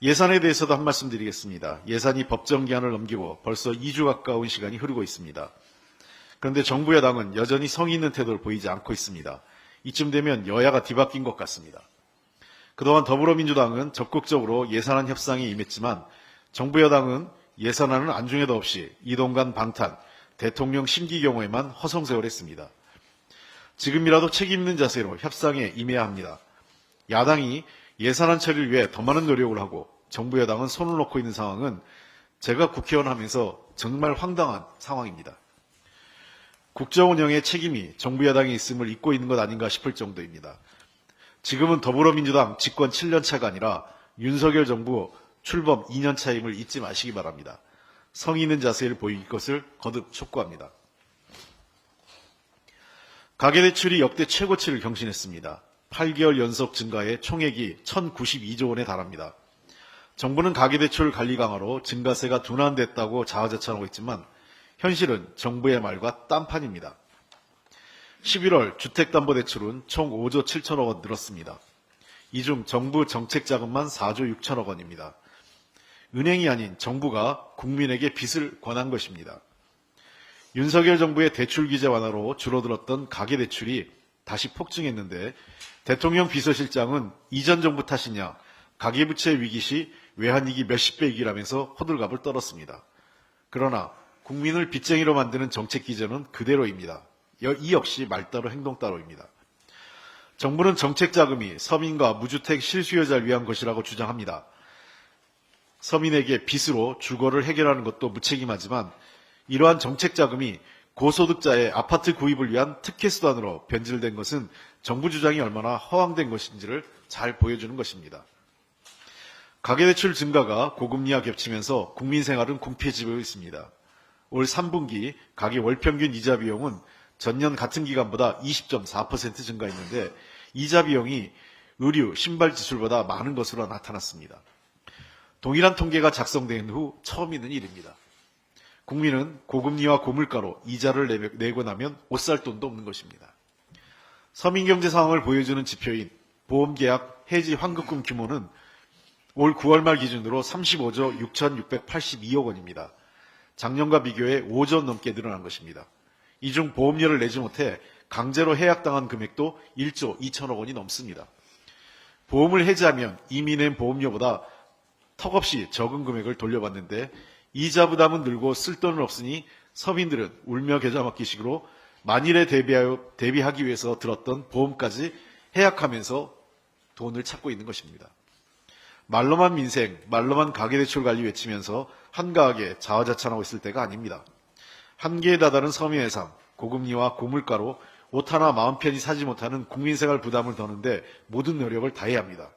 예산에 대해서도 한 말씀 드리겠습니다. 예산이 법정 기한을 넘기고 벌써 2주 가까운 시간이 흐르고 있습니다. 그런데 정부 여당은 여전히 성의 있는 태도를 보이지 않고 있습니다. 이쯤 되면 여야가 뒤바뀐 것 같습니다. 그동안 더불어민주당은 적극적으로 예산안 협상에 임했지만 정부 여당은 예산안을 안중에도 없이 이동관 방탄, 대통령 심기 경우에만 허송세월했습니다. 지금이라도 책임 있는 자세로 협상에 임해야 합니다. 야당이 예산안 처리를 위해 더 많은 노력을 하고 정부 여당은 손을 놓고 있는 상황은 제가 국회의원 하면서 정말 황당한 상황입니다. 국정 운영의 책임이 정부 여당에 있음을 잊고 있는 것 아닌가 싶을 정도입니다. 지금은 더불어민주당 집권 7년 차가 아니라 윤석열 정부 출범 2년 차임을 잊지 마시기 바랍니다. 성의 있는 자세를 보일 것을 거듭 촉구합니다. 가계대출이 역대 최고치를 경신했습니다. 8개월 연속 증가해 총액이 1,092조 원에 달합니다. 정부는 가계대출 관리 강화로 증가세가 둔화됐다고 자화자찬하고 있지만 현실은 정부의 말과 딴판입니다. 11월 주택담보대출은 총 5조 7천억 원 늘었습니다. 이 중 정부 정책자금만 4조 6천억 원입니다. 은행이 아닌 정부가 국민에게 빚을 권한 것입니다. 윤석열 정부의 대출 규제 완화로 줄어들었던 가계대출이 다시 폭증했는데 대통령 비서실장은 이전 정부 탓이냐, 가계부채 위기 시 외환위기 몇십 배 이기라면서 호들갑을 떨었습니다. 그러나 국민을 빚쟁이로 만드는 정책 기조는 그대로입니다. 이 역시 말 따로 행동 따로입니다. 정부는 정책 자금이 서민과 무주택 실수요자를 위한 것이라고 주장합니다. 서민에게 빚으로 주거를 해결하는 것도 무책임하지만 이러한 정책 자금이 고소득자의 아파트 구입을 위한 특혜 수단으로 변질된 것은 정부 주장이 얼마나 허황된 것인지를 잘 보여주는 것입니다. 가계대출 증가가 고금리와 겹치면서 국민 생활은 궁핍해지고 있습니다. 올 3분기 가계 월평균 이자 비용은 전년 같은 기간보다 20.4% 증가했는데 이자 비용이 의류, 신발 지출보다 많은 것으로 나타났습니다. 동일한 통계가 작성된 후 처음 있는 일입니다. 국민은 고금리와 고물가로 이자를 내고 나면 옷 살 돈도 없는 것입니다. 서민경제 상황을 보여주는 지표인 보험계약 해지 환급금 규모는 올 9월 말 기준으로 35조 6,682억 원입니다. 작년과 비교해 5조 넘게 늘어난 것입니다. 이 중 보험료를 내지 못해 강제로 해약당한 금액도 1조 2천억 원이 넘습니다. 보험을 해지하면 이미 낸 보험료보다 턱없이 적은 금액을 돌려받는데 이자 부담은 늘고 쓸 돈은 없으니 서민들은 울며 겨자 먹기식으로 만일에 대비하기 위해서 들었던 보험까지 해약하면서 돈을 찾고 있는 것입니다. 말로만 민생, 말로만 가계대출 관리 외치면서 한가하게 자화자찬하고 있을 때가 아닙니다. 한계에 다다른 서민의 삶, 고금리와 고물가로 옷 하나 마음 편히 사지 못하는 국민생활 부담을 더는데 모든 노력을 다해야 합니다.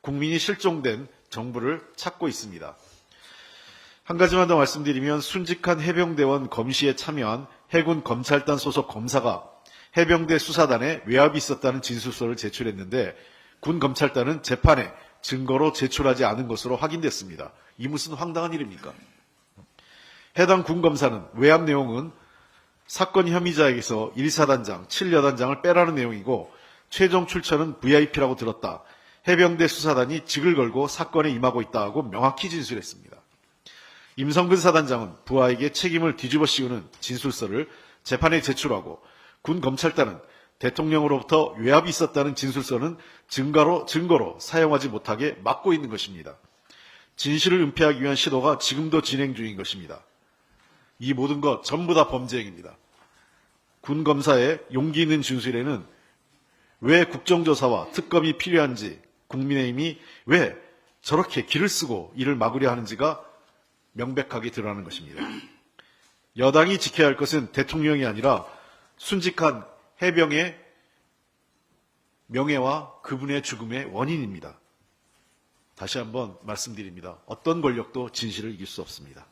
국민이 실종된 정부를 찾고 있습니다. 한 가지만 더 말씀드리면 순직한 해병대원 검시에 참여한 해군 검찰단 소속 검사가 해병대 수사단에 외압이 있었다는 진술서를 제출했는데 군 검찰단은 재판에 증거로 제출하지 않은 것으로 확인됐습니다. 이 무슨 황당한 일입니까? 해당 군 검사는 외압 내용은 사건 혐의자에게서 1사단장, 7여단장을 빼라는 내용이고 최종 출처는 VIP라고 들었다. 해병대 수사단이 직을 걸고 사건에 임하고 있다 하고 명확히 진술했습니다. 임성근 사단장은 부하에게 책임을 뒤집어 씌우는 진술서를 재판에 제출하고 군 검찰단은 대통령으로부터 외압이 있었다는 진술서는 증거로 사용하지 못하게 막고 있는 것입니다. 진실을 은폐하기 위한 시도가 지금도 진행 중인 것입니다. 이 모든 것 전부 다 범죄 행위입니다. 군 검사의 용기 있는 진술에는 왜 국정조사와 특검이 필요한지 국민의힘이 왜 저렇게 기를 쓰고 이를 막으려 하는지가 명백하게 드러나는 것입니다. 여당이 지켜야 할 것은 대통령이 아니라 순직한 해병의 명예와 그분의 죽음의 원인입니다. 다시 한번 말씀드립니다. 어떤 권력도 진실을 이길 수 없습니다.